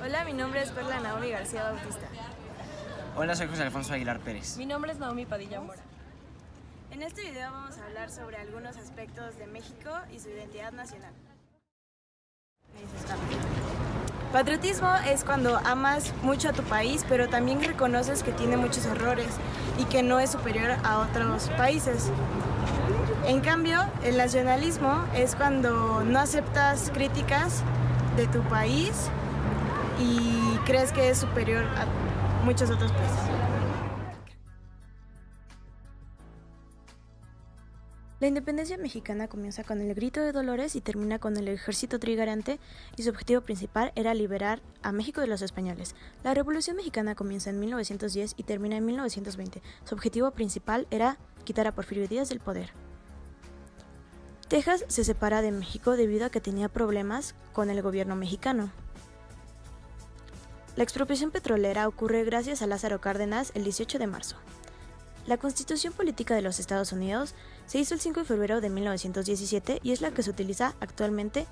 Hola, mi nombre es Perla Naomi García Bautista. Hola, soy José Alfonso Aguilar Pérez. Mi nombre es Naomi Padilla Mora. En este video vamos a hablar sobre algunos aspectos de México y su identidad nacional. Patriotismo es cuando amas mucho a tu país, pero también reconoces que tiene muchos errores y que no es superior a otros países. En cambio, el nacionalismo es cuando no aceptas críticas de tu país y crees que es superior a muchos otros países. La independencia mexicana comienza con el Grito de Dolores y termina con el Ejército Trigarante, y su objetivo principal era liberar a México de los españoles. La Revolución Mexicana comienza en 1910 y termina en 1920. Su objetivo principal era quitar a Porfirio Díaz del poder. Texas se separa de México debido a que tenía problemas con el gobierno mexicano. La expropiación petrolera ocurre gracias a Lázaro Cárdenas el 18 de marzo. La Constitución Política de los Estados Unidos se hizo el 5 de febrero de 1917 y es la que se utiliza actualmente.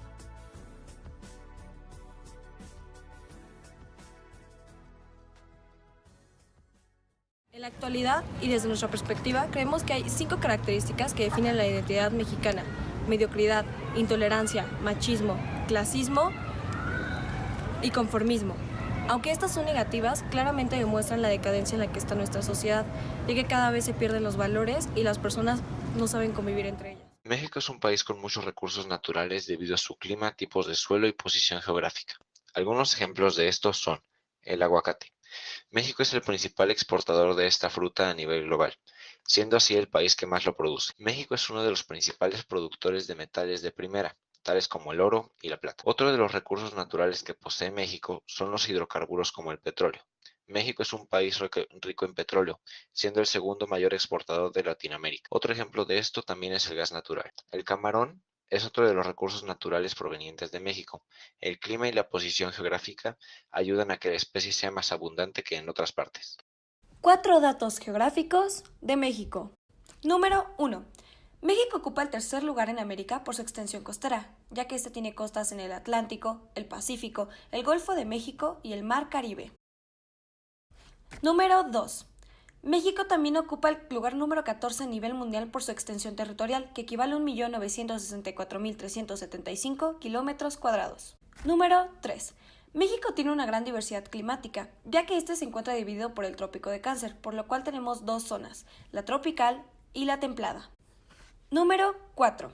En la actualidad y desde nuestra perspectiva, creemos que hay 5 características que definen la identidad mexicana: mediocridad, intolerancia, machismo, clasismo y conformismo. Aunque estas son negativas, claramente demuestran la decadencia en la que está nuestra sociedad, ya que cada vez se pierden los valores y las personas no saben convivir entre ellas. México es un país con muchos recursos naturales debido a su clima, tipos de suelo y posición geográfica. Algunos ejemplos de estos son el aguacate. México es el principal exportador de esta fruta a nivel global, siendo así el país que más lo produce. México es uno de los principales productores de metales de primera, tales como el oro y la plata. Otro de los recursos naturales que posee México son los hidrocarburos como el petróleo. México es un país rico en petróleo, siendo el segundo mayor exportador de Latinoamérica. Otro ejemplo de esto también es el gas natural. El camarón es otro de los recursos naturales provenientes de México. El clima y la posición geográfica ayudan a que la especie sea más abundante que en otras partes. 4 datos geográficos de México. Número 1. México ocupa el tercer lugar en América por su extensión costera, ya que este tiene costas en el Atlántico, el Pacífico, el Golfo de México y el Mar Caribe. Número 2. México también ocupa el lugar número 14 a nivel mundial por su extensión territorial, que equivale a 1.964.375 kilómetros cuadrados. Número 3. México tiene una gran diversidad climática, ya que este se encuentra dividido por el Trópico de Cáncer, por lo cual tenemos 2 zonas, la tropical y la templada. Número 4.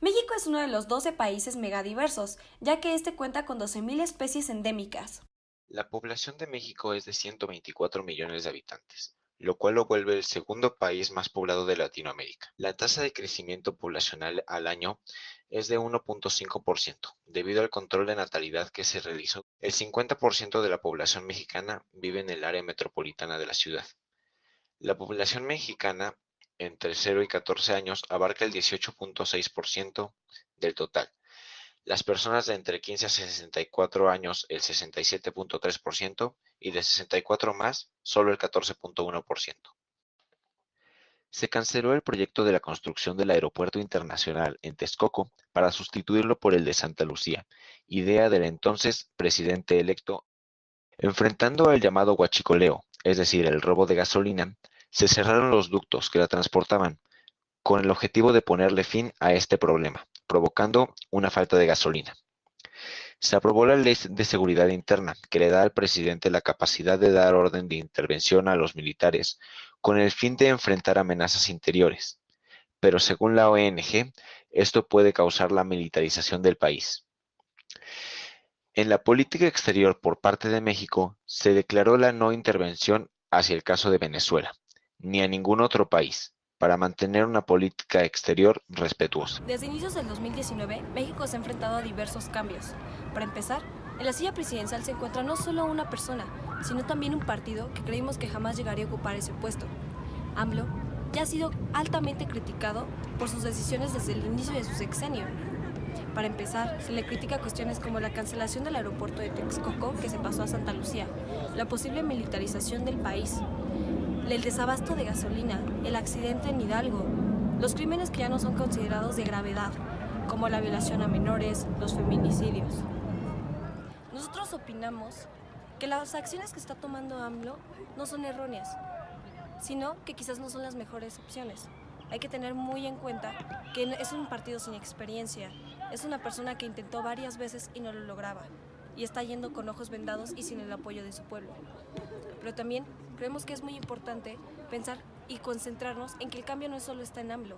México es uno de los 12 países megadiversos, ya que este cuenta con 12.000 especies endémicas. La población de México es de 124 millones de habitantes, lo cual lo vuelve el segundo país más poblado de Latinoamérica. La tasa de crecimiento poblacional al año es de 1.5%, debido al control de natalidad que se realizó. El 50% de la población mexicana vive en el área metropolitana de la ciudad. La población mexicana entre 0 y 14 años abarca el 18.6% del total. Las personas de entre 15 a 64 años el 67.3% y de 64 más solo el 14.1%. Se canceló el proyecto de la construcción del Aeropuerto Internacional en Texcoco para sustituirlo por el de Santa Lucía, idea del entonces presidente electo. Enfrentando al llamado huachicoleo, es decir, el robo de gasolina, se cerraron los ductos que la transportaban, con el objetivo de ponerle fin a este problema, provocando una falta de gasolina. Se aprobó la Ley de Seguridad Interna, que le da al presidente la capacidad de dar orden de intervención a los militares, con el fin de enfrentar amenazas interiores. Pero según la ONG, esto puede causar la militarización del país. En la política exterior por parte de México, se declaró la no intervención hacia el caso de Venezuela, ni a ningún otro país, para mantener una política exterior respetuosa. Desde inicios del 2019, México se ha enfrentado a diversos cambios. Para empezar, en la silla presidencial se encuentra no solo una persona, sino también un partido que creímos que jamás llegaría a ocupar ese puesto. AMLO ya ha sido altamente criticado por sus decisiones desde el inicio de su sexenio. Para empezar, se le critica cuestiones como la cancelación del aeropuerto de Texcoco, que se pasó a Santa Lucía, la posible militarización del país, el desabasto de gasolina, el accidente en Hidalgo, los crímenes que ya no son considerados de gravedad, como la violación a menores, los feminicidios. Nosotros opinamos que las acciones que está tomando AMLO no son erróneas, sino que quizás no son las mejores opciones. Hay que tener muy en cuenta que es un partido sin experiencia, es una persona que intentó varias veces y no lo lograba, y está yendo con ojos vendados y sin el apoyo de su pueblo. Pero también creemos que es muy importante pensar y concentrarnos en que el cambio no solo está en AMLO.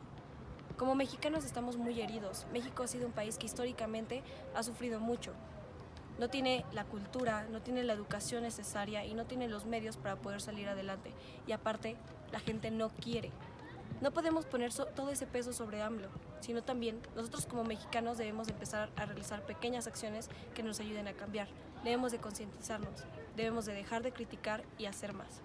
Como mexicanos estamos muy heridos. México ha sido un país que históricamente ha sufrido mucho. No tiene la cultura, no tiene la educación necesaria y no tiene los medios para poder salir adelante. Y aparte, la gente no quiere. No podemos poner todo ese peso sobre AMLO, sino también nosotros como mexicanos debemos empezar a realizar pequeñas acciones que nos ayuden a cambiar. Debemos de concientizarnos, debemos de dejar de criticar y hacer más.